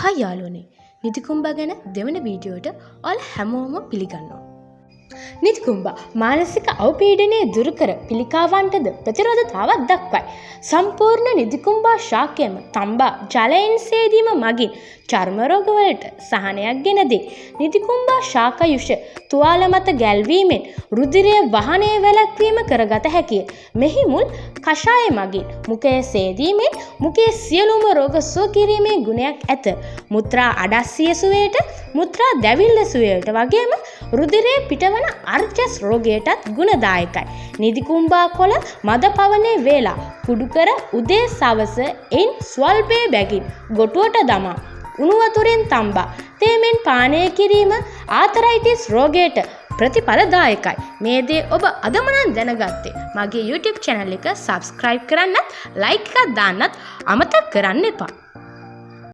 හයි යාළුවනේ නිතිකුම්බා ගැන දෙවන වීඩියෝට ඔයාලා හැමෝම පිළිගන්නවා. නිතිකුම්බා මානසික අවපීඩනය දුරු කර පිළිකාවන්ටද ප්‍රතිරෝධතාවක් දක්වයි. සම්පූර්ණ නිතිකුම්බා ශාකයම තම්බා ජලයෙන් සේදීම මගින් චර්ම රෝගවලට සහනයක් ගෙන දෙයි. නිතිකුම්බා ශාකයුෂ තුවාල මත ගැල්වීමෙන් රුධිරය වහනය වැළැක්වීම කරගත හැකිය. මෙහි මුල් කෂාය මගින් මුඛය සේදීමෙන් මුඛයේ සියලුම රෝග සුව කිරීමේ ගුණයක් ඇත. මුත්‍රා අඩස්සිය සුවයට, මුත්‍රා දැවිල්ල සුවයට වගේම රුධිරය පිටවන අර්ජස් රෝගයටත් ගුණදායකයි. නිතිකුම්බා කොළ මද පවනේ වේලා කුඩු කර උදේ සවස එයින් ස්වල්පයේ බැගින් ගොටුවට දමා උණු වතුරෙන් තම්බා තේමෙන් පානය කිරීම ආතරයිටිස් රෝගයට ප්‍රතිඵලදායකයි. මේ දේ ඔබ අදම නම් දැනගත්තේ. මගේ YouTube channel එක subscribe කරන්නත් like එකක් දාන්නත් අමතක කරන්න එපා.